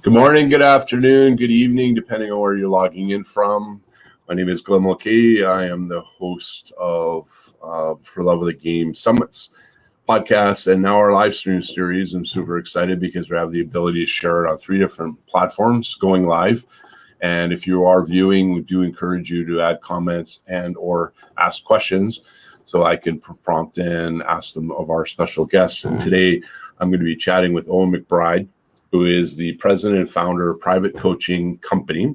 Good morning, good afternoon, good evening, depending on where you're logging in from. My name is Glen Mulcahy. I am the host of For Love of the Game Summits podcast and now our live stream series. I'm super excited because we have the ability to share it on 3 different platforms going live. And if you are viewing, we do encourage you to add comments and or ask questions so I can prompt and ask them of our special guests. And today I'm going to be chatting with Owen McBride, who is the president and founder of Private Coaching Company.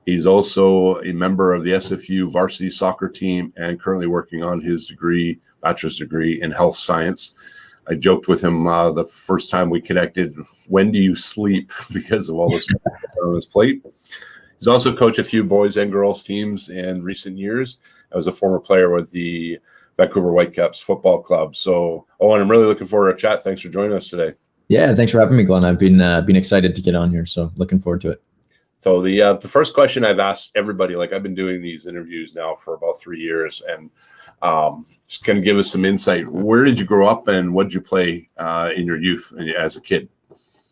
He's also a member of the SFU varsity soccer team and currently working on his degree, bachelor's degree in health science. I joked with him the first time we connected, when do you sleep? Because of all the stuff on his plate. He's also coached a few boys and girls teams in recent years. I was a former player with the Vancouver Whitecaps football club. So, Owen, I'm really looking forward to a chat. Thanks for joining us today. Yeah, thanks for having me, Glenn. I've been excited to get on here, so looking forward to it. So the first question I've asked everybody, like I've been doing these interviews now for about 3 years, and just kind of give us some insight. Where did you grow up, and what did you play in your youth as a kid?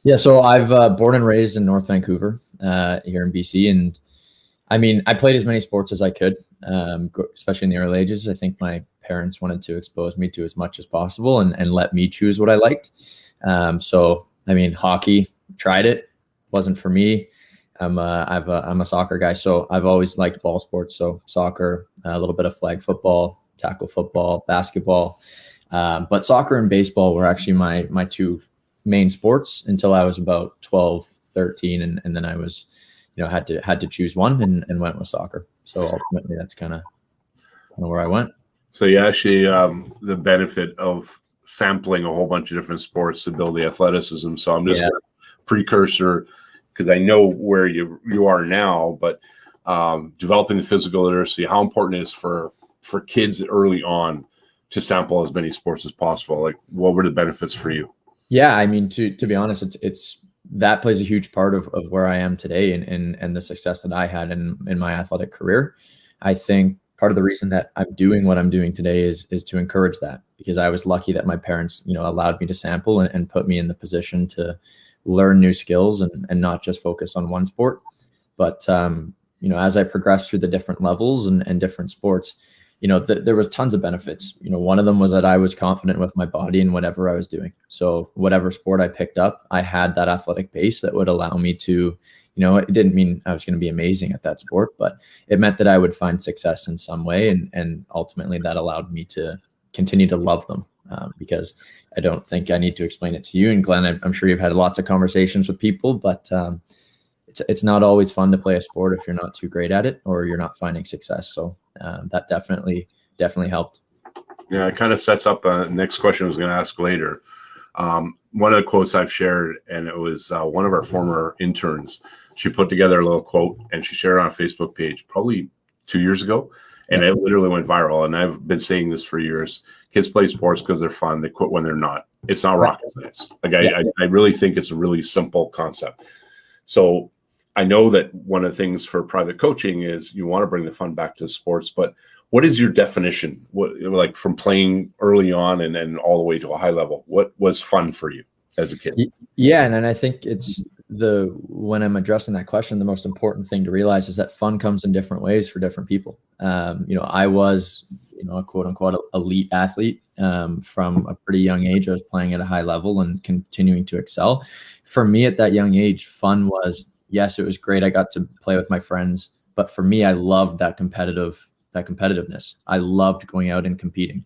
Yeah, so I've born and raised in North Vancouver, here in BC, and I mean, I played as many sports as I could, especially in the early ages. I think my parents wanted to expose me to as much as possible and let me choose what I liked. So I mean, hockey, tried it, wasn't for me. I'm a soccer guy, so I've always liked ball sports. So soccer, a little bit of flag football, tackle football, basketball. But soccer and baseball were actually my 2 main sports until I was about 12, 13. And then I was, had to choose one and went with soccer. So ultimately that's kind of where I went. So you actually, the benefit of sampling a whole bunch of different sports to build the athleticism. So I'm just a precursor, because I know where you are now, but developing the physical literacy, how important it is for kids early on to sample as many sports as possible. Like, what were the benefits for you? Yeah, I mean, to be honest, it's that plays a huge part of where I am today and the success that I had in my athletic career. I think part of the reason that I'm doing what I'm doing today is to encourage that, because I was lucky that my parents, allowed me to sample and put me in the position to learn new skills and not just focus on one sport. But, as I progressed through the different levels and different sports, there was tons of benefits. One of them was that I was confident with my body and whatever I was doing. So whatever sport I picked up, I had that athletic base that would allow me to, it didn't mean I was going to be amazing at that sport, but it meant that I would find success in some way. And ultimately that allowed me to continue to love them, because I don't think I need to explain it to you. And Glenn, I'm sure you've had lots of conversations with people, but it's not always fun to play a sport if you're not too great at it or you're not finding success. So that definitely helped. Yeah, it kind of sets up the next question I was going to ask later. One of the quotes I've shared, and it was one of our former interns. She put together a little quote and she shared it on a Facebook page probably 2 years ago. And it literally went viral. And I've been saying this for years. Kids play sports because they're fun. They quit when they're not. It's not rocket science. Like I really think it's a really simple concept. So I know that one of the things for private coaching is you want to bring the fun back to sports. But what is your definition? What, like, from playing early on and then all the way to a high level? What was fun for you as a kid? Yeah, and I think it's when I'm addressing that question, the most important thing to realize is that fun comes in different ways for different people. I was, a quote unquote elite athlete from a pretty young age. I was playing at a high level and continuing to excel. For me at that young age, fun was, yes, it was great. I got to play with my friends, but for me, I loved that competitiveness. I loved going out and competing.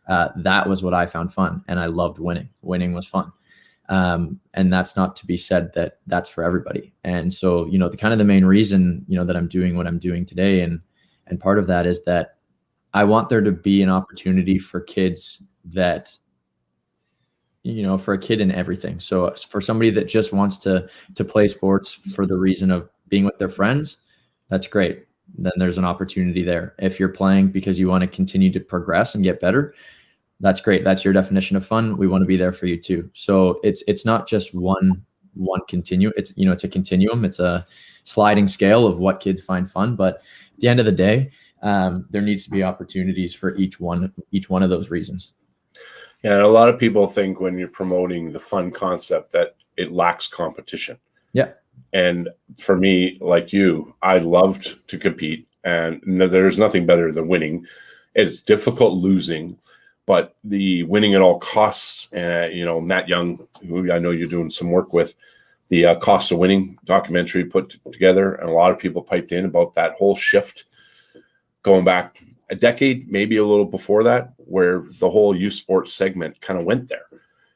That was what I found fun, and I loved winning. Winning was fun. And that's not to be said that that's for everybody. And so, the main reason, that I'm doing what I'm doing today. And part of that is that I want there to be an opportunity for kids that, for a kid in everything. So for somebody that just wants to play sports for the reason of being with their friends, that's great. Then there's an opportunity there. If you're playing because you want to continue to progress and get better, that's great. That's your definition of fun. We want to be there for you too. So it's not just one continuum. It's it's a continuum. It's a sliding scale of what kids find fun. But at the end of the day, there needs to be opportunities for each one of those reasons. Yeah, and a lot of people think when you're promoting the fun concept that it lacks competition. Yeah. And for me, like you, I loved to compete, and there's nothing better than winning. It's difficult losing, but the winning at all costs, Matt Young, who I know you're doing some work with, the Cost of Winning documentary put together, and a lot of people piped in about that whole shift going back a decade, maybe a little before that, where the whole youth sports segment kind of went there.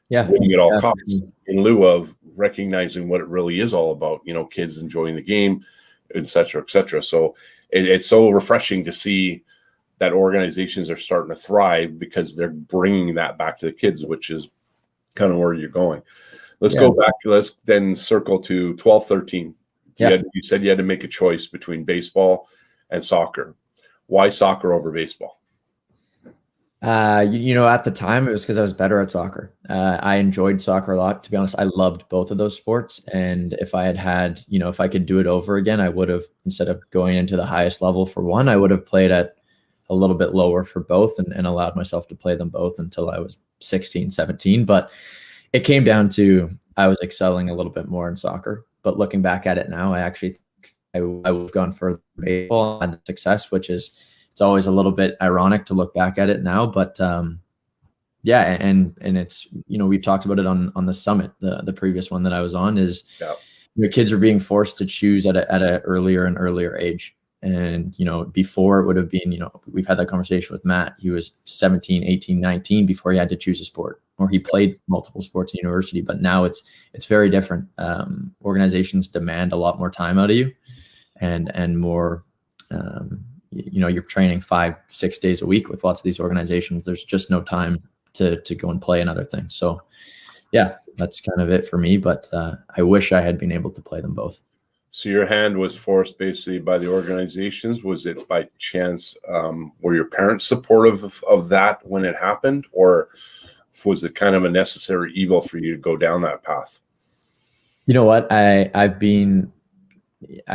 Yeah. Winning at all costs in lieu of recognizing what it really is all about, kids enjoying the game, et cetera, et cetera. So it's so refreshing to see that organizations are starting to thrive because they're bringing that back to the kids, which is kind of where you're going. Let's go back. Let's then circle to 12, 13. You said you had to make a choice between baseball and soccer. Why soccer over baseball? At the time, it was because I was better at soccer. I enjoyed soccer a lot. To be honest, I loved both of those sports. And if I had, if I could do it over again, I would have, instead of going into the highest level for one, I would have played at a little bit lower for both and allowed myself to play them both until I was 16, 17. But it came down to I was excelling a little bit more in soccer. But looking back at it now, I actually think I would have gone for baseball and the success, which is, it's always a little bit ironic to look back at it now, but and it's, we've talked about it on the summit, the previous one that I was on, is kids are being forced to choose at a earlier and earlier age. And, before it would have been, we've had that conversation with Matt. He was 17, 18, 19 before he had to choose a sport, or he played multiple sports in university, but now it's very different. Organizations demand a lot more time out of you and more, you're training 5-6 days a week with lots of these organizations. There's just no time to go and play another thing. So that's kind of it for me, but I wish I had been able to play them both. So your hand was forced basically by the organizations. Was it by chance? Were your parents supportive of that when it happened, or was it kind of a necessary evil for you to go down that path? You know what? I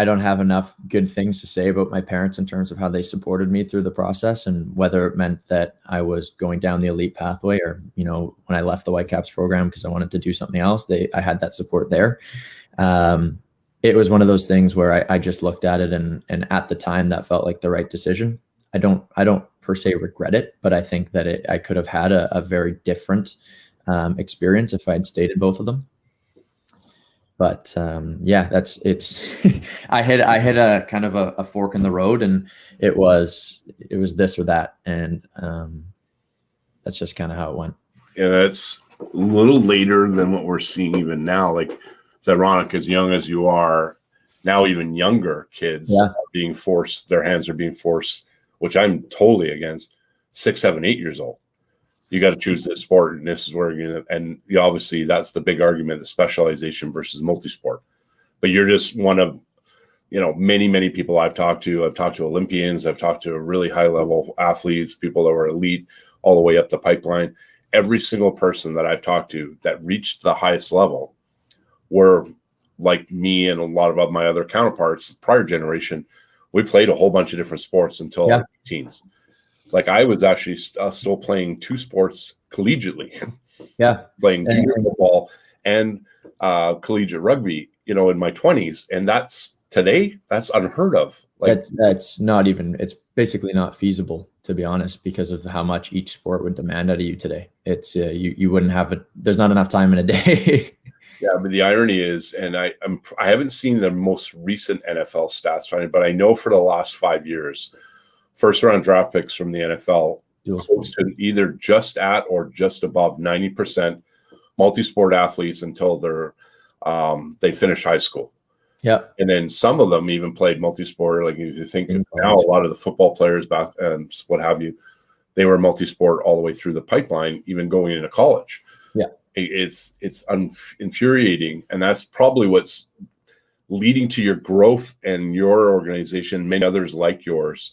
don't have enough good things to say about my parents in terms of how they supported me through the process, and whether it meant that I was going down the elite pathway, or, when I left the Whitecaps program because I wanted to do something else, I had that support there. It was one of those things where I just looked at it and at the time that felt like the right decision. I don't per se regret it, but I think that I could have had a very different experience if I had stayed in both of them. But it's I hit a kind of a fork in the road, and it was this or that, and that's just kind of how it went. Yeah, that's a little later than what we're seeing even now. Like, it's ironic, as young as you are now, even younger kids are being forced, their hands are being forced, which I'm totally against. 6, 7, 8 years old. You got to choose this sport, and this is where obviously that's the big argument, the specialization versus multi-sport. But you're just one of, many, many people I've talked to. I've talked to Olympians. I've talked to really high-level athletes, people that were elite, all the way up the pipeline. Every single person that I've talked to that reached the highest level were like me and a lot of my other counterparts, prior generation. We played a whole bunch of different sports until our teens. Like, I was actually still playing 2 sports collegigiately. Playing junior football and collegiate rugby, in my 20s. And that's unheard of. Like, that's not even, it's basically not feasible, to be honest, because of how much each sport would demand out of you today. It's you wouldn't have it. There's not enough time in a day. Yeah, but the irony is, and I haven't seen the most recent NFL stats, but I know for the last 5 years, first-round draft picks from the NFL to either just at or just above 90% multi-sport athletes until they finish high school. Yeah, and then some of them even played multi-sport. Like, if you think now, a lot of the football players back and what have you, they were multi-sport all the way through the pipeline, even going into college. Yeah. It's infuriating, and that's probably what's leading to your growth and your organization, many others like yours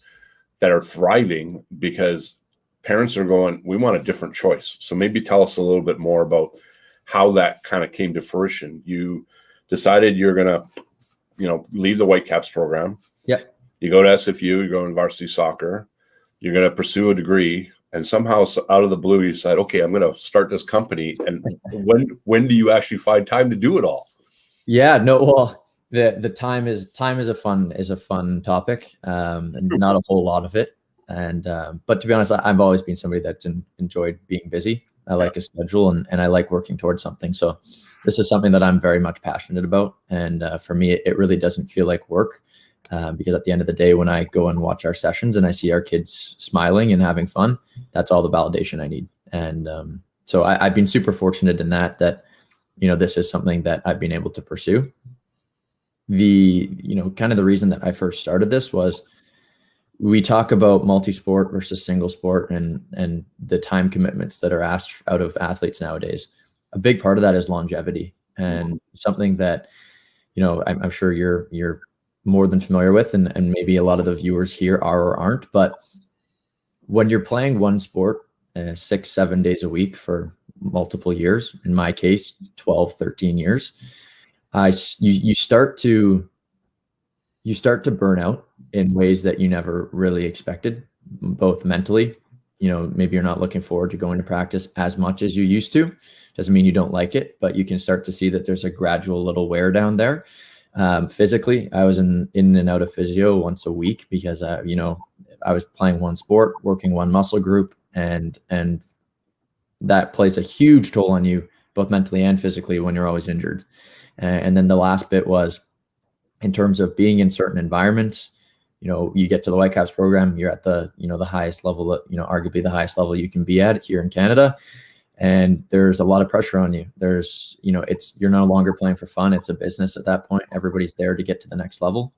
that are thriving, because parents are going, we want a different choice. So maybe tell us a little bit more about how that kind of came to fruition. You decided you're going to, leave the Whitecaps program. Yeah. You go to SFU, you're going varsity soccer, you're going to pursue a degree. And somehow out of the blue, you said, okay, I'm going to start this company. And when do you actually find time to do it all? Yeah, no, well, the time is a fun topic, and not a whole lot of it. And but to be honest, I've always been somebody that's enjoyed being busy. I like a schedule, and I like working towards something. So this is something that I'm very much passionate about. And for me, it really doesn't feel like work, because at the end of the day, when I go and watch our sessions and I see our kids smiling and having fun, that's all the validation I need. And so I've been super fortunate in that this is something that I've been able to pursue. Kind of the reason that I first started this was, we talk about multi-sport versus single sport and the time commitments that are asked out of athletes nowadays. A big part of that is longevity, and something that, I'm sure you're more than familiar with, and maybe a lot of the viewers here are or aren't, but when you're playing one sport 6-7 days a week for multiple years, in my case 12-13 years, you start to burn out in ways that you never really expected, both mentally. Maybe you're not looking forward to going to practice as much as you used to. Doesn't mean you don't like it, but you can start to see that there's a gradual little wear down there. Physically, I was in and out of physio once a week because I was playing one sport, working one muscle group, and that plays a huge toll on you, both mentally and physically, when you're always injured. And then the last bit was, in terms of being in certain environments, you get to the Whitecaps program, you're at the highest level, arguably the highest level you can be at here in Canada. And there's a lot of pressure on you. There's, you're no longer playing for fun. It's a business at that point. Everybody's there to get to the next level.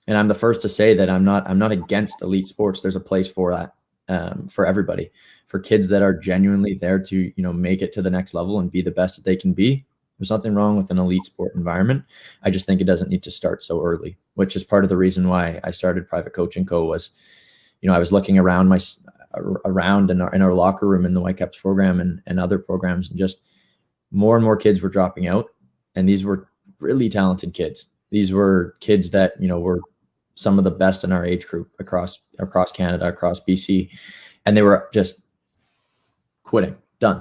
And I'm the first to say that I'm not against elite sports. There's a place for that, for everybody, for kids that are genuinely there to, make it to the next level and be the best that they can be. There's nothing wrong with an elite sport environment. I just think it doesn't need to start so early, which is part of the reason why I started Private Coaching Co. was, I was looking around in our locker room in the Whitecaps program and other programs, and just more and more kids were dropping out. And these were really talented kids. These were kids that, were some of the best in our age group across Canada, across BC. And they were just quitting, done,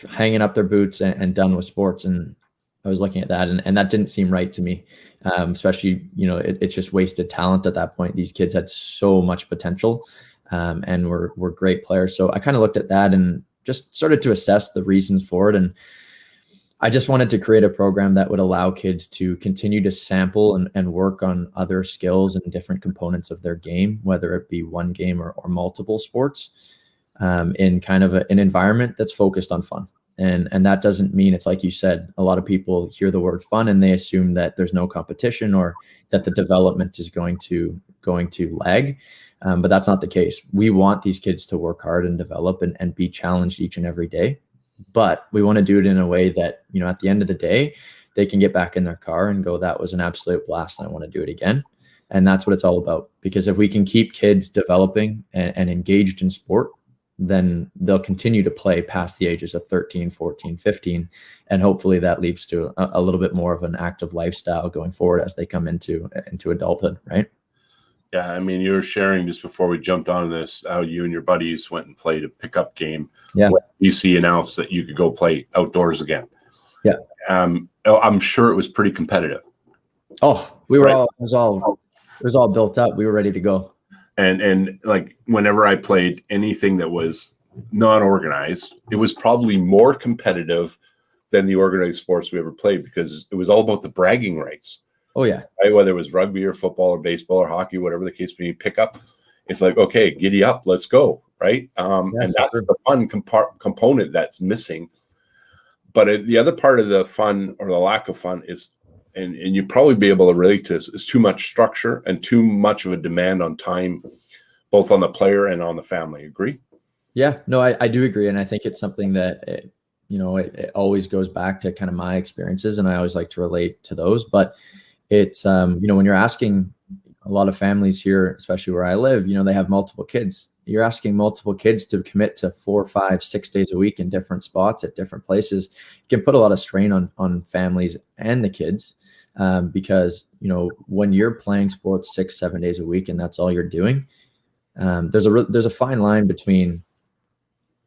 hanging up their boots and done with sports. And I was looking at that, and that didn't seem right to me. Especially, it's just wasted talent at that point. These kids had so much potential, and were great players. So I kind of looked at that and just started to assess the reasons for it. And I just wanted to create a program that would allow kids to continue to sample and work on other skills and different components of their game, whether it be one game or multiple sports, in kind of an environment that's focused on fun. And that doesn't mean, it's like you said, a lot of people hear the word fun and they assume that there's no competition or that the development is going to lag. But that's not the case. We want these kids to work hard and develop and be challenged each and every day. But we want to do it in a way that, at the end of the day, they can get back in their car and go, that was an absolute blast, and I want to do it again. And that's what it's all about. Because if we can keep kids developing and engaged in sport, then they'll continue to play past the ages of 13, 14, 15. And hopefully that leads to a little bit more of an active lifestyle going forward as they come into adulthood, right? Yeah, I mean, you were sharing just before we jumped on this how you and your buddies went and played a pickup game. Yeah. When BC announced that you could go play outdoors again. Yeah. I'm sure it was pretty competitive. Oh, we were Right. it was all built up. We were ready to go. And like whenever I played anything that was non-organized, it was probably more competitive than the organized sports we ever played, because it was all about the bragging rights. Oh yeah. Right? Whether it was rugby or football or baseball or hockey, whatever the case may be, pick up. It's like, okay, giddy up, let's go. Right. And that's the fun component that's missing. But the other part of the fun or the lack of fun is, and you'd probably be able to relate to this, is too much structure and too much of a demand on time, both on the player and on the family. Agree? Yeah, no, I do agree. And I think it's something that, it always goes back to kind of my experiences, and I always like to relate to those. But it's, when you're asking a lot of families here, especially where I live, they have multiple kids. You're asking multiple kids to commit to 4, 5, 6 days a week in different spots at different places. It can put a lot of strain on families and the kids, because, when you're playing sports 6, 7 days a week and that's all you're doing, there's a fine line between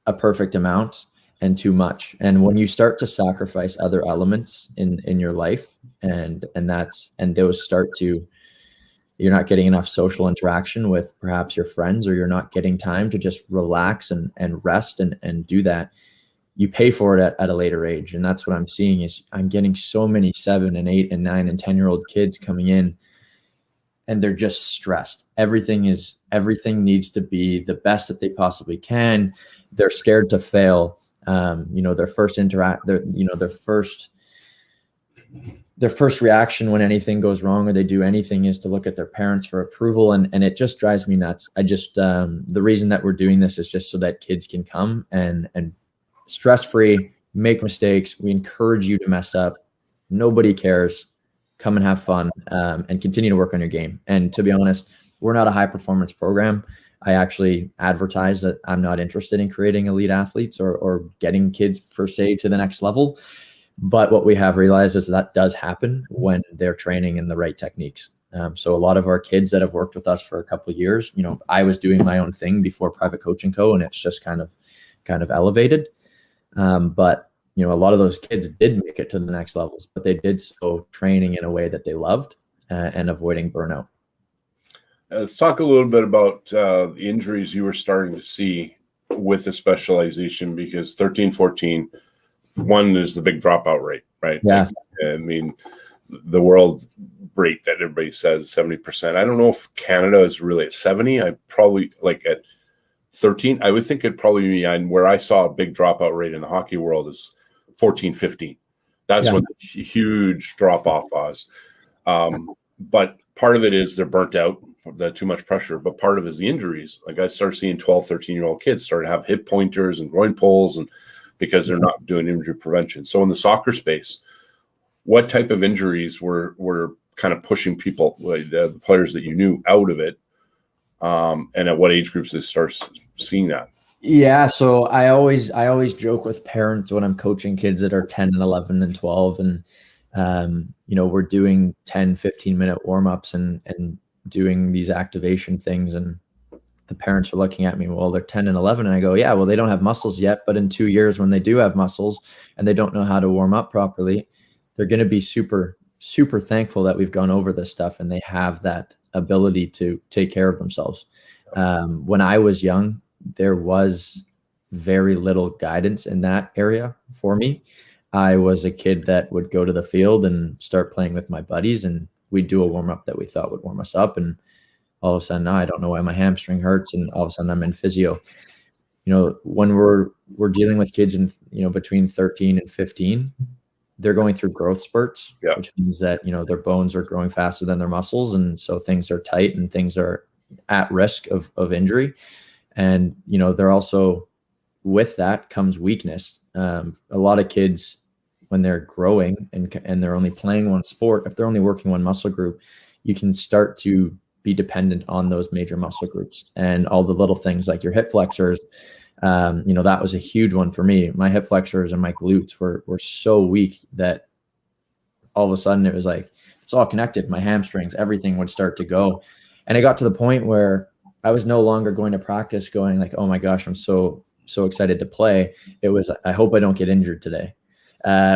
a perfect amount and too much. And when you start to sacrifice other elements in your life, and those start to, you're not getting enough social interaction with perhaps your friends, or you're not getting time to just relax and rest and do that, you pay for it at a later age. And that's what I'm seeing is I'm getting so many 7 and 8 and 9 and 10-year-old kids coming in, and they're just stressed. Everything needs to be the best that they possibly can. They're scared to fail. Their first reaction when anything goes wrong or they do anything is to look at their parents for approval. And it just drives me nuts. The reason that we're doing this is just so that kids can come and stress-free, make mistakes. We encourage you to mess up. Nobody cares. Come and have fun, and continue to work on your game. And to be honest, we're not a high performance program. I actually advertise that I'm not interested in creating elite athletes or getting kids per se to the next level. But what we have realized is that does happen when they're training in the right techniques. So a lot of our kids that have worked with us for a couple of years, I was doing my own thing before Private Coaching Co., and it's just kind of elevated. But a lot of those kids did make it to the next levels, but they did so training in a way that they loved and avoiding burnout. Let's talk a little bit about the injuries you were starting to see with the specialization, because 13, 14, one is the big dropout rate, right? Yeah. I mean, the world rate that everybody says 70%. I don't know if Canada is really at 70. I probably at 13. I would think it'd probably be where I saw a big dropout rate in the hockey world is 14, 15. That's when the huge drop off was. But part of it is they're burnt out, too much pressure. But part of it is the injuries. Like I started seeing 12, 13-year-old kids start to have hip pointers and groin pulls, and because they're not doing injury prevention. So in the soccer space, what type of injuries were kind of pushing people, the players that you knew, out of it? And at what age groups they start seeing that? Yeah. So I always joke with parents when I'm coaching kids that are 10 and 11 and 12, and, we're doing 10, 15-minute warm-ups and doing these activation things. And the parents are looking at me, well, they're 10 and 11. And I go, yeah, well, they don't have muscles yet, but in 2 years when they do have muscles and they don't know how to warm up properly, they're going to be super, super thankful that we've gone over this stuff and they have that ability to take care of themselves. When I was young, there was very little guidance in that area for me. I was a kid that would go to the field and start playing with my buddies, and we'd do a warm up that we thought would warm us up. And all of a sudden, I don't know why my hamstring hurts. And all of a sudden I'm in physio. When we're dealing with kids in, between 13 and 15, they're going through growth spurts, which means that, their bones are growing faster than their muscles. And so things are tight and things are at risk of injury. And, they're also, with that comes weakness. A lot of kids, when they're growing and they're only playing one sport, if they're only working one muscle group, you can start to be dependent on those major muscle groups and all the little things like your hip flexors. That was a huge one for me. My hip flexors and my glutes were so weak that all of a sudden it was like, it's all connected. My hamstrings, everything would start to go. And it got to the point where I was no longer going to practice going like, oh my gosh, I'm so excited to play. It was, I hope I don't get injured today,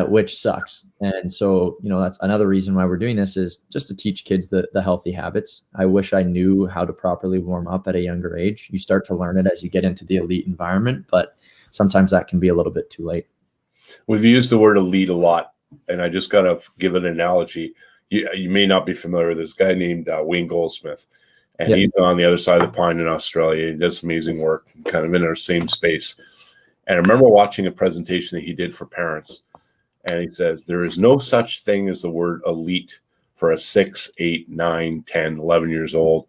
which sucks. And so, that's another reason why we're doing this, is just to teach kids the healthy habits. I wish I knew how to properly warm up at a younger age. You start to learn it as you get into the elite environment, but sometimes that can be a little bit too late. We've used the word elite a lot, and I just got to give an analogy. You may not be familiar with this guy named Wayne Goldsmith, and he's on the other side of the pond in Australia. He does amazing work, kind of in our same space. And I remember watching a presentation that he did for parents, and he says, there is no such thing as the word elite for a 6, 8, 9, 10, 11 years old.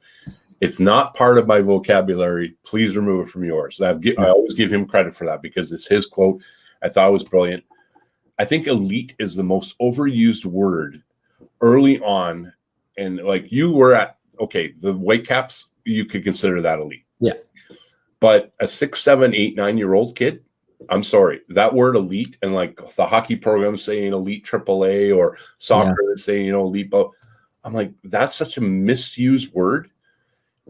It's not part of my vocabulary. Please remove it from yours. I always give him credit for that because it's his quote. I thought it was brilliant. I think elite is the most overused word early on. And like you were at, the Whitecaps, you could consider that elite. Yeah. But a 6, 7, 8, 9-year-old kid, I'm sorry, that word elite, and like the hockey program saying elite AAA or soccer that's saying, elite. I'm like, that's such a misused word.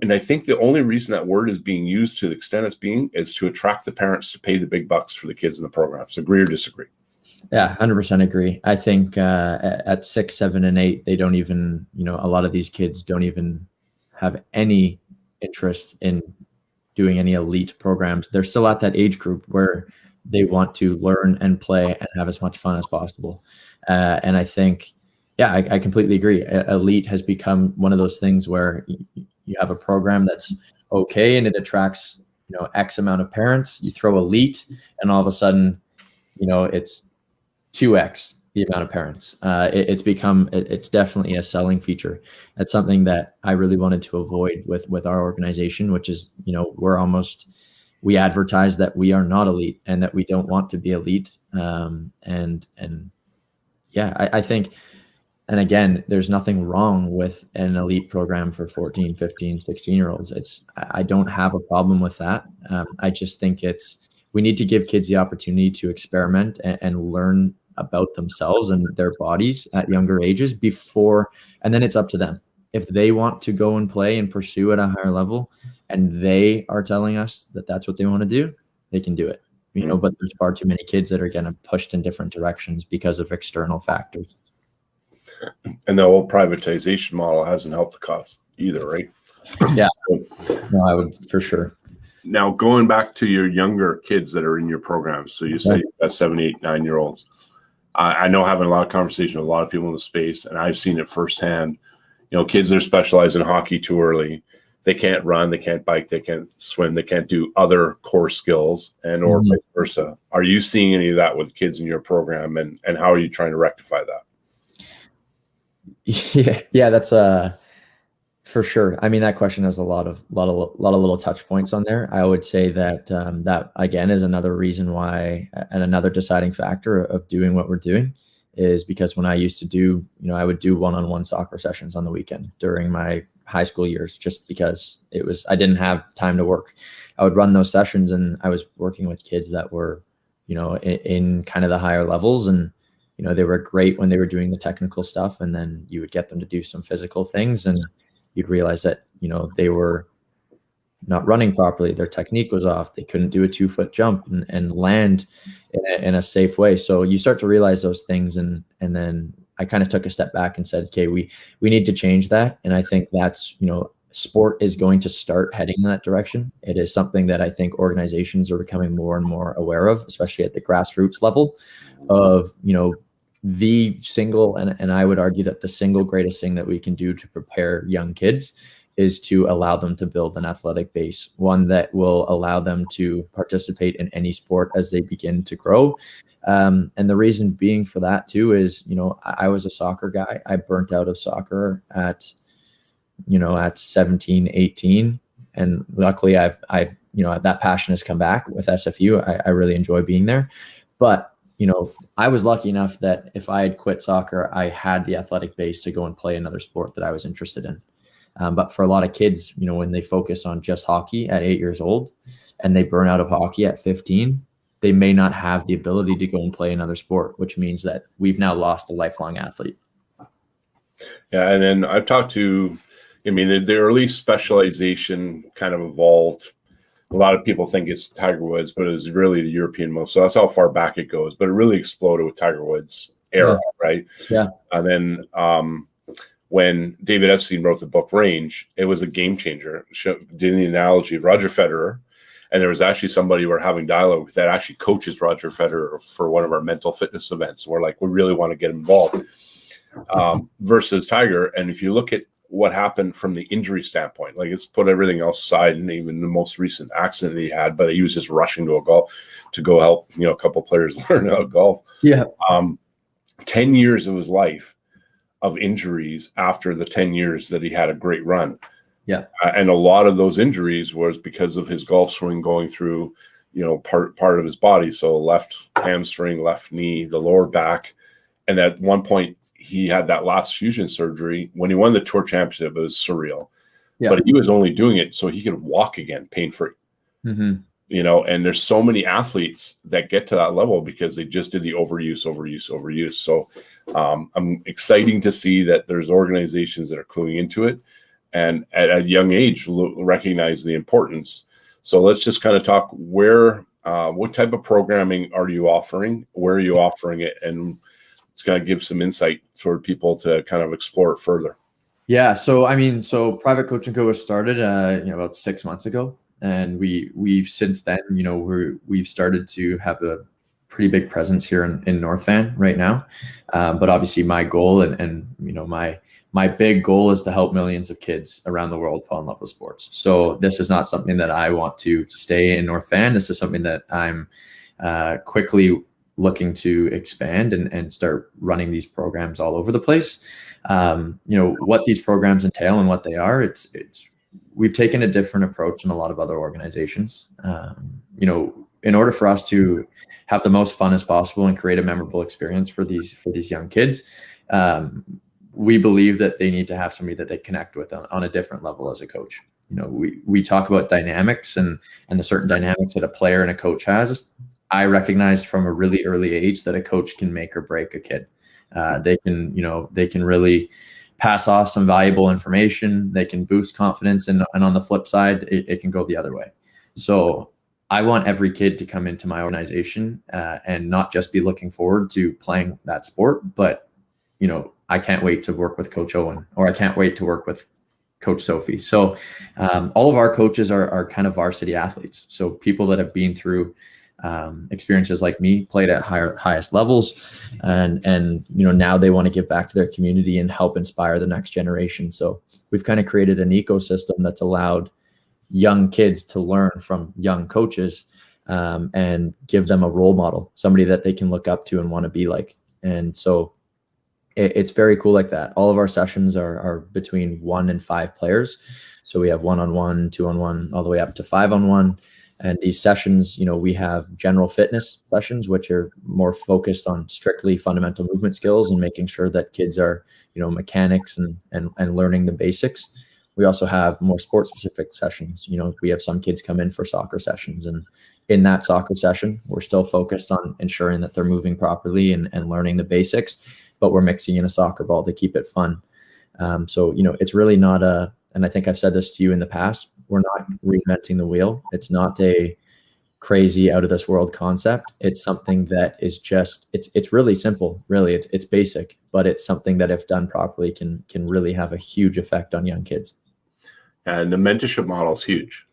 And I think the only reason that word is being used to the extent it's being is to attract the parents to pay the big bucks for the kids in the programs. Agree or disagree? Yeah, 100% agree. I think at 6, 7, and 8, they don't even, a lot of these kids don't even have any interest in doing any elite programs. They're still at that age group where they want to learn and play and have as much fun as possible. And I think, yeah, I completely agree. Elite has become one of those things where you have a program that's okay and it attracts, X amount of parents. You throw elite and all of a sudden, it's 2X the amount of parents. It's definitely a selling feature. That's something that I really wanted to avoid with our organization, which is, we advertise that we are not elite and that we don't want to be elite. I think, and again, there's nothing wrong with an elite program for 14, 15, 16-year-olds. I don't have a problem with that. I just think we need to give kids the opportunity to experiment and learn about themselves and their bodies at younger ages and then it's up to them. If they want to go and play and pursue at a higher level and they are telling us that that's what they want to do, they can do it, but there's far too many kids that are getting pushed in different directions because of external factors. And the whole privatization model hasn't helped the cause either, right? Yeah, no, I would for sure. Now, going back to your younger kids that are in your programs, so you say you've got 7, 8, 9-year-olds. I know having a lot of conversation with a lot of people in the space, and I've seen it firsthand. Kids that are specialized in hockey too early, they can't run, they can't bike, they can't swim, they can't do other core skills, and or vice versa. Are you seeing any of that with kids in your program, and how are you trying to rectify that? Yeah, that's for sure. I mean, that question has a lot of little touch points on there. I would say that that again is another reason why, and another deciding factor of doing what we're doing, is because when I used to do, I would do one-on-one soccer sessions on the weekend during my high school years, just because I didn't have time to work. I would run those sessions, and I was working with kids that were, in kind of the higher levels, and they were great when they were doing the technical stuff, and then you would get them to do some physical things, and you'd realize that, they were not running properly. Their technique was off. They couldn't do a 2-foot jump and land in a safe way. So you start to realize those things. And then I kind of took a step back and said, okay, we need to change that. And I think that's, sport is going to start heading in that direction. It is something that I think organizations are becoming more and more aware of, especially at the grassroots level of, the single, and I would argue that the single greatest thing that we can do to prepare young kids is to allow them to build an athletic base, one that will allow them to participate in any sport as they begin to grow. And the reason being for that too is, I was a soccer guy. I burnt out of soccer at 17, 18. And luckily I've that passion has come back with SFU. I really enjoy being there, but I was lucky enough that if I had quit soccer, I had the athletic base to go and play another sport that I was interested in. But for a lot of kids, when they focus on just hockey at 8 years old and they burn out of hockey at 15, they may not have the ability to go and play another sport, which means that we've now lost a lifelong athlete. Yeah. And then I've talked to, the early specialization kind of evolved. A lot of people think it's Tiger Woods, but it was really the European most. So that's how far back it goes. But it really exploded with Tiger Woods' era, right? Yeah. And then when David Epstein wrote the book Range, it was a game changer. Did the analogy of Roger Federer. And there was actually somebody we're having dialogue with that actually coaches Roger Federer for one of our mental fitness events. We're like, we really want to get involved versus Tiger. And if you look at what happened from the injury standpoint, like let's put everything else aside, and even the most recent accident that he had, but he was just rushing to go help, a couple players learn how to golf. Yeah. 10 years of his life of injuries after the 10 years that he had a great run. Yeah. And a lot of those injuries was because of his golf swing going through, part of his body. So left hamstring, left knee, the lower back. And at one point, he had that last fusion surgery. When he won the Tour Championship, it was surreal. Yeah. But he was only doing it so he could walk again pain-free. Mm-hmm. And there's so many athletes that get to that level because they just did the overuse. So I'm exciting to see that there's organizations that are cluing into it. and at a young age recognize the importance. So let's just kind of talk what type of programming are you offering? Where are you offering it? And it's going to give some insight for people to kind of explore it further. Yeah. So, Private Coaching Co. was started, about 6 months ago. And we've since then, we've started to have a pretty big presence here in North Van right now. But obviously my goal and my big goal is to help millions of kids around the world fall in love with sports. So this is not something that I want to stay in North Van. This is something that I'm quickly looking to expand and start running these programs all over the place. What these programs entail and what they are, we've taken a different approach than a lot of other organizations. In order for us to have the most fun as possible and create a memorable experience for these young kids, we believe that they need to have somebody that they connect with on a different level as a coach. We talk about dynamics and the certain dynamics that a player and a coach has. I recognized from a really early age that a coach can make or break a kid. They can really pass off some valuable information. They can boost confidence, and on the flip side, it can go the other way. So I want every kid to come into my organization and not just be looking forward to playing that sport, but I can't wait to work with Coach Owen, or I can't wait to work with Coach Sophie. So all of our coaches are kind of varsity athletes. So people that have been through experiences like me, played at highest levels, and now they want to give back to their community and help inspire the next generation. So we've kind of created an ecosystem that's allowed young kids to learn from young coaches and give them a role model, somebody that they can look up to and want to be like. And so it's very cool like that. All of our sessions are between 1 and 5 players. So we have 1-on-1, 2-on-1, all the way up to 5-on-1. And these sessions, we have general fitness sessions, which are more focused on strictly fundamental movement skills and making sure that kids are, mechanics and learning the basics. We also have more sports specific sessions. We have some kids come in for soccer sessions, and in that soccer session, we're still focused on ensuring that they're moving properly and learning the basics, but we're mixing in a soccer ball to keep it fun. So, it's really not and I think I've said this to you in the past, we're not reinventing the wheel. It's not a crazy out of this world concept. It's something that is just, it's really simple, really. It's basic, but it's something that if done properly can really have a huge effect on young kids. And the mentorship model is huge,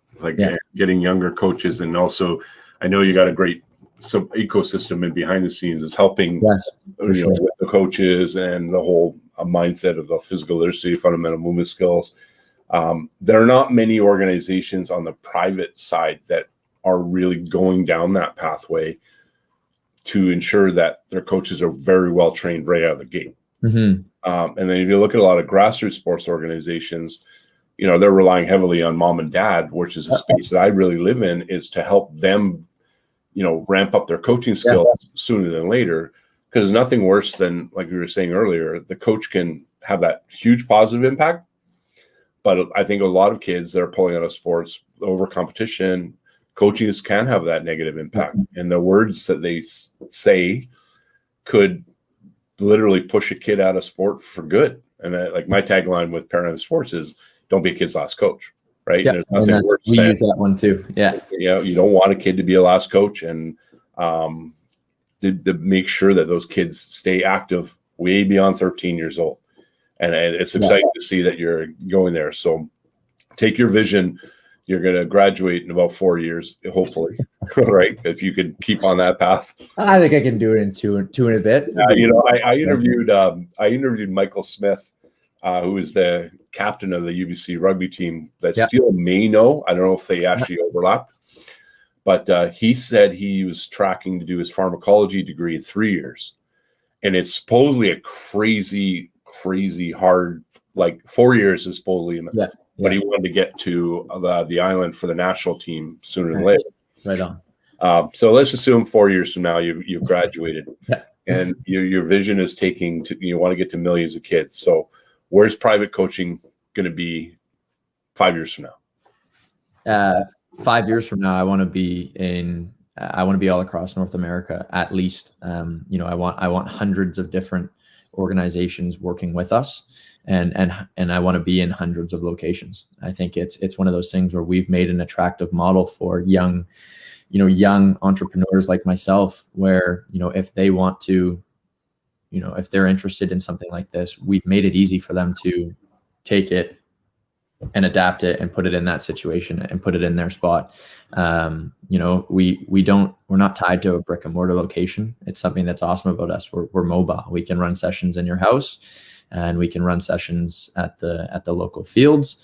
getting younger coaches. And also, I know you got a great ecosystem and behind the scenes is helping with the coaches and the whole mindset of the physical literacy, fundamental movement skills. There are not many organizations on the private side that are really going down that pathway to ensure that their coaches are very well trained right out of the gate. Mm-hmm. And then if you look at a lot of grassroots sports organizations, they're relying heavily on mom and dad, which is a space that I really live in, is to help them, ramp up their coaching skills sooner than later. Because there's nothing worse than, like we were saying earlier, the coach can have that huge positive impact. But I think a lot of kids that are pulling out of sports over competition, coaches can have that negative impact. Mm-hmm. And the words that they say could literally push a kid out of sport for good. And my tagline with Parent Sports is, don't be a kid's last coach, right? Yeah, there's nothing worse we use that one too. Yeah. You don't want a kid to be a last coach, and to make sure that those kids stay active way beyond 13 years old. And it's exciting to see that you're going there. So take your vision. You're going to graduate in about 4 years, hopefully, right? If you could keep on that path. I think I can do it in two and a bit. I interviewed Michael Smith, who is the captain of the UBC rugby team that still may know. I don't know if they actually overlap. But he said he was tracking to do his pharmacology degree in 3 years. And it's supposedly a crazy hard, 4 years is supposedly, but he wanted to get to the island for the national team sooner than later. Right on. So let's assume 4 years from now you've graduated, and your vision is you want to get to millions of kids. So where's private coaching going to be 5 years from now? 5 years from now, I want to be all across North America, at least. I want hundreds of different organizations working with us and I want to be in hundreds of locations. I think it's one of those things where we've made an attractive model for young entrepreneurs like myself, where, if they want to, if they're interested in something like this, we've made it easy for them to take it and adapt it and put it in that situation and put it in their spot. We're not tied to a brick and mortar location. It's something that's awesome about us. We're mobile. We can run sessions in your house, and we can run sessions at the local fields.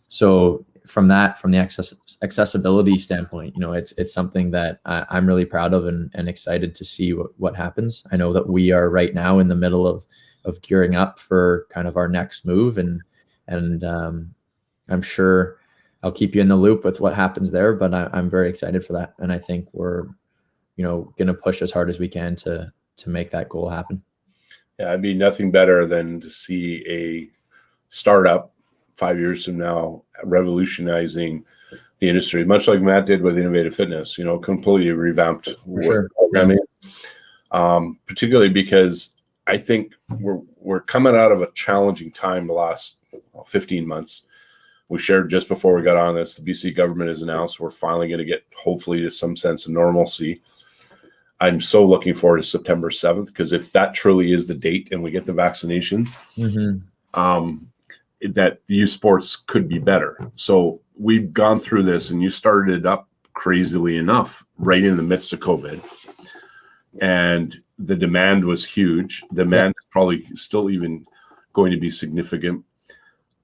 So from the accessibility standpoint, it's something that I'm really proud of and excited to see what happens. I know that we are right now in the middle of gearing up for kind of our next move, and I'm sure I'll keep you in the loop with what happens there, but I'm very excited for that. And I think we're, going to push as hard as we can to make that goal happen. Yeah, I'd be nothing better than to see a startup 5 years from now revolutionizing the industry, much like Matt did with Innovative Fitness, completely revamped programming, particularly because I think we're coming out of a challenging time the last 15 months. We shared just before we got on this, the BC government has announced we're finally going to get, hopefully, to some sense of normalcy. I'm so looking forward to September 7th, because if that truly is the date and we get the vaccinations, that the youth sports could be better. So we've gone through this, and you started it up crazily enough right in the midst of COVID. And the demand was huge. Demand is probably still even going to be significant.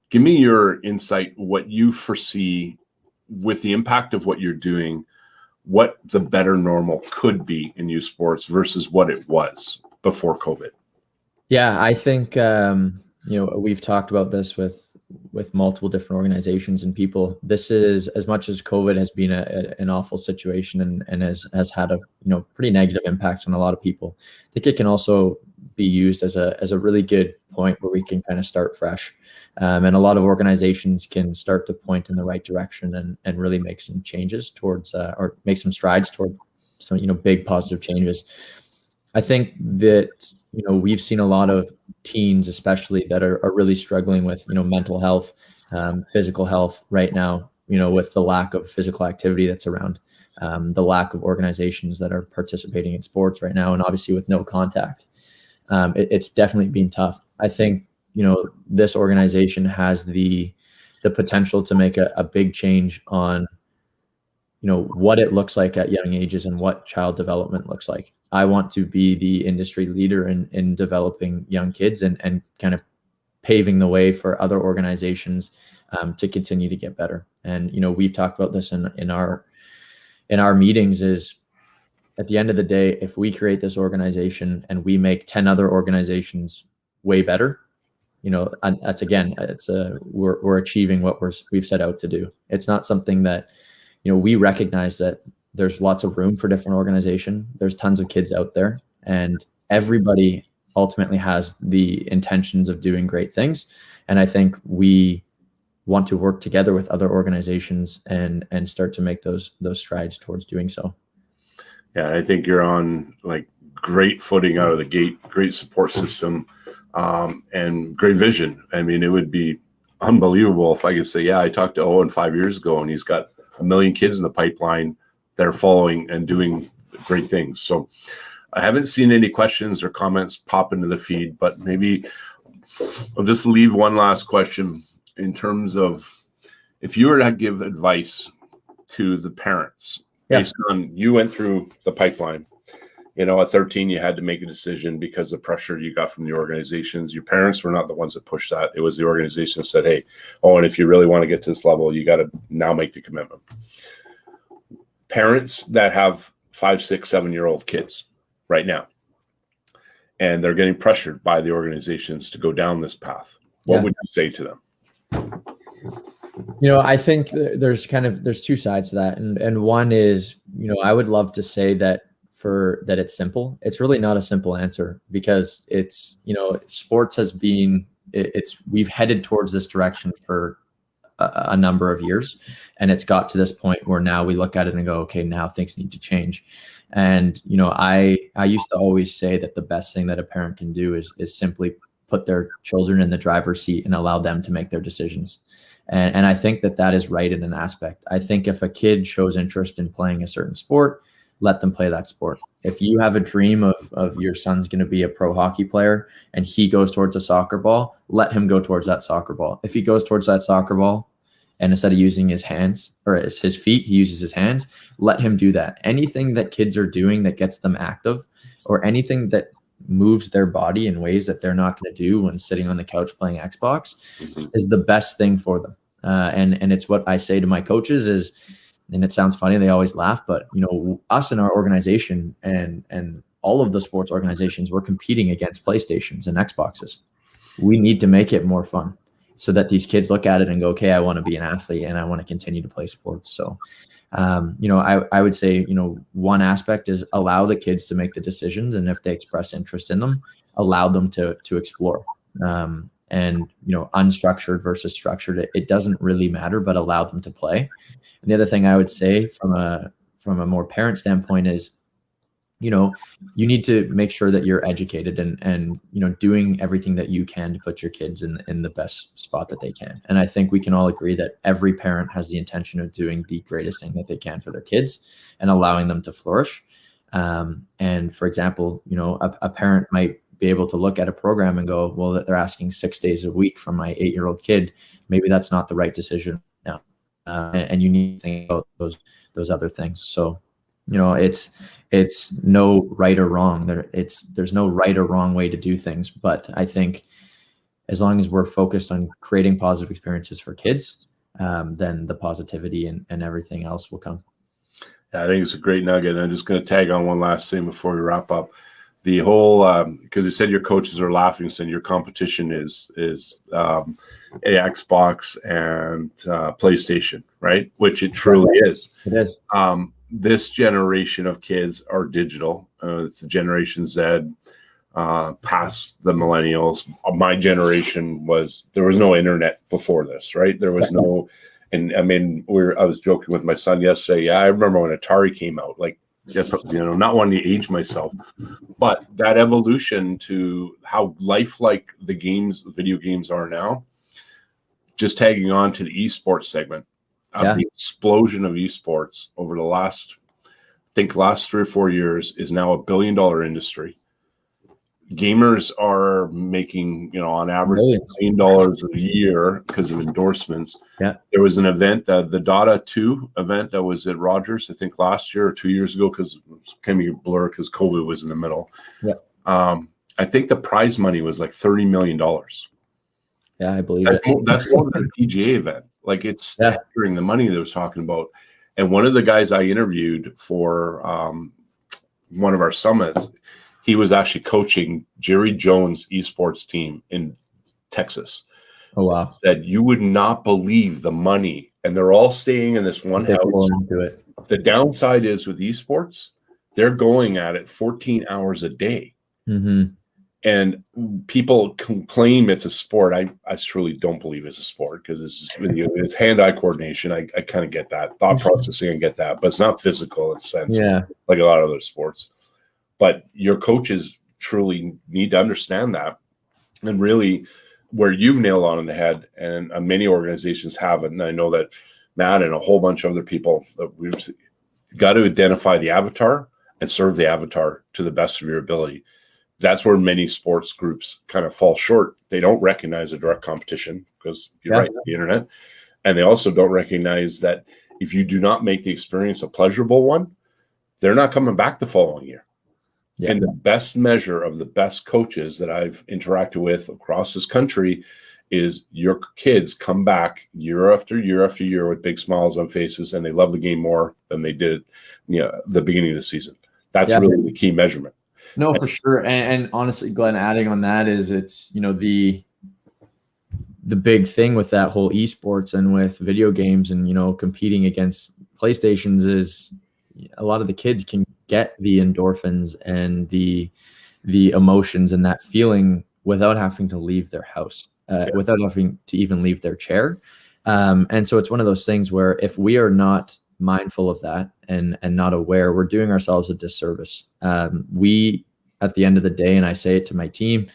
Give me your insight, what you foresee with the impact of what you're doing, what the better normal could be in youth sports versus what it was before COVID. Yeah, I think, we've talked about this with multiple different organizations and people. This is, as much as COVID has been an awful situation and has had a pretty negative impact on a lot of people, I think it can also be used as a really good point where we can kind of start fresh. And a lot of organizations can start to point in the right direction and really make some changes towards, or make some strides toward some, big positive changes. I think that, we've seen a lot of teens, especially, that are really struggling with, mental health, physical health right now, with the lack of physical activity that's around, the lack of organizations that are participating in sports right now. And obviously with no contact, it's definitely been tough. I think, this organization has the potential to make a big change on, what it looks like at young ages and what child development looks like. I want to be the industry leader in developing young kids and kind of paving the way for other organizations to continue to get better. And, we've talked about this in our meetings, is at the end of the day, if we create this organization and we make 10 other organizations way better, we're achieving what we've set out to do. It's not something that, we recognize that there's lots of room for different organization. There's tons of kids out there, and everybody ultimately has the intentions of doing great things. And I think we want to work together with other organizations and start to make those strides towards doing so. Yeah, I think you're on great footing out of the gate, great support system, and great vision. I mean, it would be unbelievable if I could say, yeah, I talked to Owen 5 years ago, and he's got 1 million kids in the pipeline that are following and doing great things. So I haven't seen any questions or comments pop into the feed, but maybe I'll just leave one last question in terms of, if you were to give advice to the parents, based on, you went through the pipeline, at 13, you had to make a decision because of the pressure you got from the organizations. Your parents were not the ones that pushed that. It was the organization that said, hey, and if you really want to get to this level, you got to now make the commitment. Parents that have 5, 6, 7-year-old kids right now, and they're getting pressured by the organizations to go down this path, what would you say to them? I think there's two sides to that. And one is, I would love to say that it's simple. It's really not a simple answer, because it's, sports has been, we've headed towards this direction for a number of years, and it's got to this point where now we look at it and go, okay, now things need to change. And, I used to always say that the best thing that a parent can do is simply put their children in the driver's seat and allow them to make their decisions. And I think that is right in an aspect. I think if a kid shows interest in playing a certain sport, let them play that sport. If you have a dream of your son's going to be a pro hockey player and he goes towards a soccer ball, let him go towards that soccer ball. If he goes towards that soccer ball and instead of using his hands or his feet, he uses his hands, let him do that. Anything that kids are doing that gets them active, or anything that moves their body in ways that they're not going to do when sitting on the couch playing Xbox, is the best thing for them. And it's what I say to my coaches is, and it sounds funny, they always laugh, but us in our organization and all of the sports organizations, we're competing against PlayStations and Xboxes. We need to make it more fun so that these kids look at it and go, okay, I want to be an athlete and I want to continue to play sports. So I would say, one aspect is allow the kids to make the decisions. And if they express interest in them, allow them to explore. And unstructured versus structured, it doesn't really matter, but allow them to play. And the other thing I would say from a more parent standpoint is, you need to make sure that you're educated and doing everything that you can to put your kids in the best spot that they can. And I think we can all agree that every parent has the intention of doing the greatest thing that they can for their kids and allowing them to flourish. And for example, a parent might be able to look at a program and go, well, they're asking 6 days a week from my 8-year-old kid. Maybe that's not the right decision now. And you need to think about those other things. So, it's no right or wrong. There's no right or wrong way to do things. But I think as long as we're focused on creating positive experiences for kids, then the positivity and everything else will come. Yeah, I think it's a great nugget. And I'm just going to tag on one last thing before we wrap up. The whole, because you said your coaches are laughing, saying your competition is a Xbox and PlayStation, right? Which it truly is. It is. This generation of kids are digital. It's the Generation Z, past the millennials. My generation there was no internet before this, right? There was no, and I mean, I was joking with my son yesterday. Yeah, I remember when Atari came out, like, just, not wanting to age myself, but that evolution to how lifelike the video games are now, just tagging on to the esports segment. The explosion of esports over the last 3 or 4 years is now $1 billion industry. Gamers are making, on average, $1 million a year because of endorsements. Yeah. There was an event, the Dota 2 event that was at Rogers, I think last year or 2 years ago, because it came a blur because COVID was in the middle. Yeah. I think the prize money was like $30 million. Yeah, I believe that's more than a PGA event. Like, it's staggering the money they was talking about. And one of the guys I interviewed for one of our summits, he was actually coaching Jerry Jones' esports team in Texas. Oh, wow. Said you would not believe the money. And they're all staying in this one house. The downside is with esports, they're going at it 14 hours a day. Mm-hmm. And people claim it's a sport. I truly don't believe it's a sport because it's hand-eye coordination. I kind of get that. Thought processing, I get that. But it's not physical in a sense, like a lot of other sports. But your coaches truly need to understand that. And really, where you've nailed on the head, and many organizations have it, and I know that Matt and a whole bunch of other people, that we've got to identify the avatar and serve the avatar to the best of your ability. That's where many sports groups kind of fall short. They don't recognize a direct competition because you're right, the internet. And they also don't recognize that if you do not make the experience a pleasurable one, they're not coming back the following year. Yeah. And the best measure of the best coaches that I've interacted with across this country is your kids come back year after year after year with big smiles on faces, and they love the game more than they did the beginning of the season. That's really the key measurement. No, for sure. And honestly, Glenn, adding on that is it's, the big thing with that whole esports and with video games and, competing against PlayStations is a lot of the kids can get the endorphins and the emotions and that feeling without having to leave their house, without having to even leave their chair. And so it's one of those things where if we are not mindful of that and not aware, we're doing ourselves a disservice. We, at the end of the day, and I say it to my team,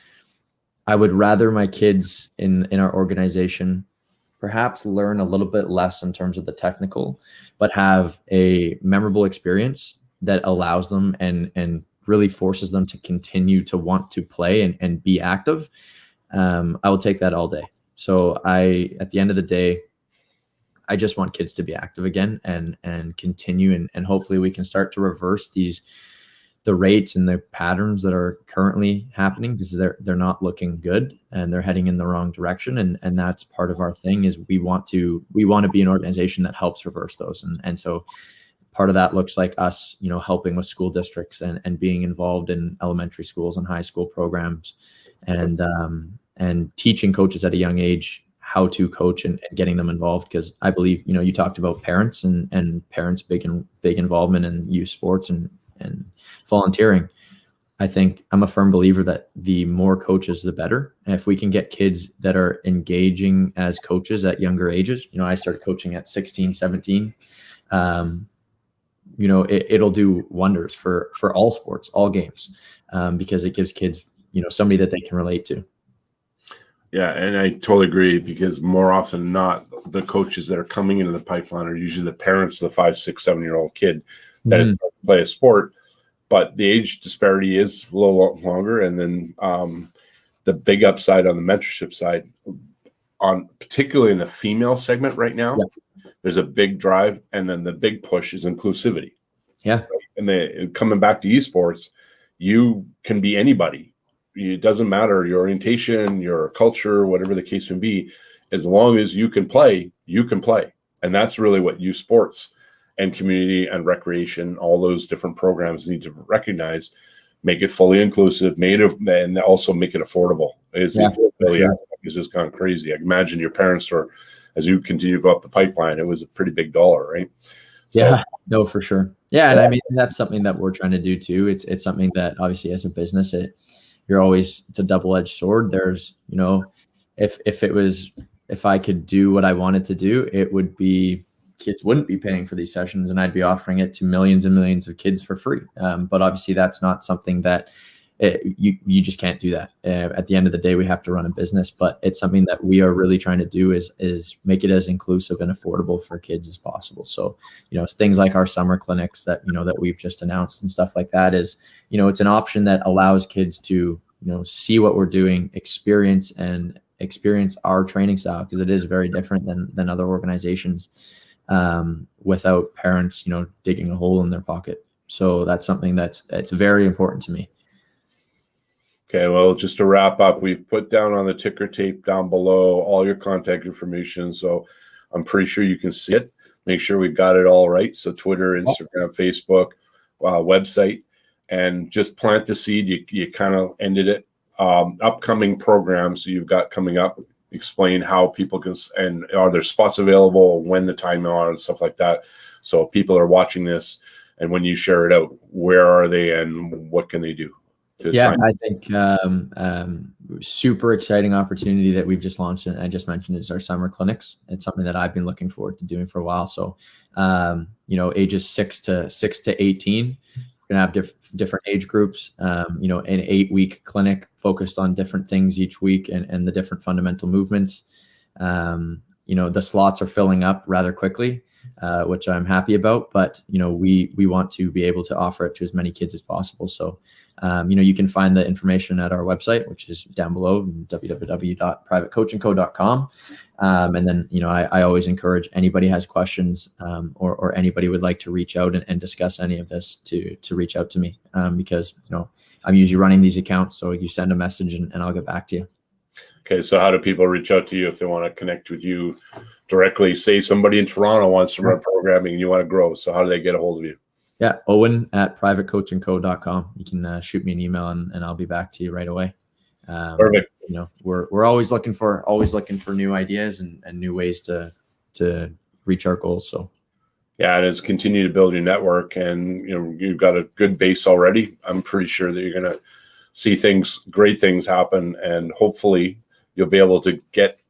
I would rather my kids in our organization perhaps learn a little bit less in terms of the technical, but have a memorable experience that allows them and really forces them to continue to want to play and be active. I will take that all day. So at the end of the day, I just want kids to be active again and continue, and hopefully we can start to reverse the rates and the patterns that are currently happening, because they're not looking good and they're heading in the wrong direction. And that's part of our thing, is we want to be an organization that helps reverse those. And so part of that looks like us, helping with school districts and being involved in elementary schools and high school programs, and teaching coaches at a young age how to coach and getting them involved. Because I believe, you talked about parents and parents big involvement in youth sports and volunteering. I think I'm a firm believer that the more coaches, the better. And if we can get kids that are engaging as coaches at younger ages, I started coaching at 16, 17. It'll do wonders for all sports, all games, because it gives kids, somebody that they can relate to. Yeah, and I totally agree, because more often than not, the coaches that are coming into the pipeline are usually the parents of the 5, 6, 7-year-old kid that play a sport, but the age disparity is a little longer. And then the big upside on the mentorship side, particularly in the female segment right now, there's a big drive, and then the big push is inclusivity. Yeah, and coming back to esports, you can be anybody. It doesn't matter your orientation, your culture, whatever the case may be. As long as you can play, you can play. And that's really what youth sports and community and recreation, all those different programs need to recognize, make it fully inclusive, and also make it affordable. Affordability has just gone crazy. I imagine your parents as you continue to go up the pipeline, it was a pretty big dollar, right? So, yeah, no, for sure. Yeah. And I mean, that's something that we're trying to do too. It's something that obviously as a business, it's a double-edged sword. There's, if I could do what I wanted to do, it would be, kids wouldn't be paying for these sessions, and I'd be offering it to millions and millions of kids for free. But obviously that's not something that you just can't do that. At the end of the day, we have to run a business, but it's something that we are really trying to do is make it as inclusive and affordable for kids as possible. So, things like our summer clinics that we've just announced and stuff like that is, it's an option that allows kids to, see what we're doing, experience our training style, because it is very different than other organizations, without parents, digging a hole in their pocket. So that's something that's very important to me. Okay, well, just to wrap up, we've put down on the ticker tape down below all your contact information, so I'm pretty sure you can see it. Make sure we've got it all right. So Twitter, Instagram, Facebook, website, and just plant the seed. You kind of ended it. Upcoming programs you've got coming up, explain how people can, and are there spots available, when the time are, and stuff like that. So if people are watching this, and when you share it out, where are they and what can they do? I think super exciting opportunity that we've just launched, and I just mentioned, is our summer clinics. It's something that I've been looking forward to doing for a while. So, ages 6 to 18, we're gonna have different age groups. An 8-week clinic focused on different things each week and the different fundamental movements. The slots are filling up rather quickly, which I'm happy about. But we want to be able to offer it to as many kids as possible. So. You can find the information at our website, which is down below, www.privatecoachingco.com. And then, I always encourage anybody has questions, or anybody would like to reach out and discuss any of this to reach out to me, because, I'm usually running these accounts. So you send a message and I'll get back to you. Okay. So how do people reach out to you if they want to connect with you directly? Say somebody in Toronto wants to run programming and you want to grow. So how do they get a hold of you? Yeah, Owen at privatecoachingco.com. You can shoot me an email and I'll be back to you right away. Perfect. We're always looking for new ideas and new ways to reach our goals. So yeah, and as continue to build your network, and you've got a good base already, I'm pretty sure that you're gonna see great things happen, and hopefully you'll be able to get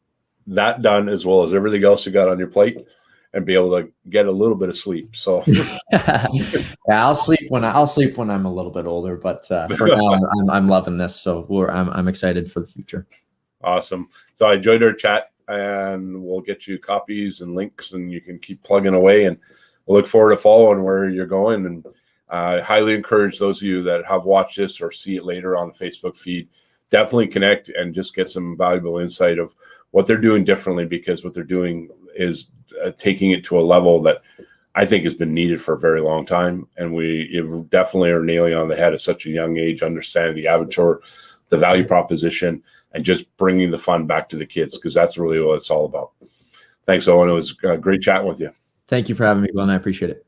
that done as well as everything else you got on your plate. and be able to get a little bit of sleep. So yeah, I'll sleep when I'm a little bit older, but for now I'm loving this. So I'm excited for the future. Awesome. So I enjoyed our chat, and we'll get you copies and links, and you can keep plugging away, and we'll look forward to following where you're going. And I highly encourage those of you that have watched this or see it later on the Facebook feed, definitely connect and just get some valuable insight of what they're doing differently, because what they're doing is taking it to a level that I think has been needed for a very long time. And we definitely are nailing on the head at such a young age, understanding the avatar, the value proposition, and just bringing the fun back to the kids, because that's really what it's all about. Thanks, Owen. It was great chatting with you. Thank you for having me, Glenn. I appreciate it.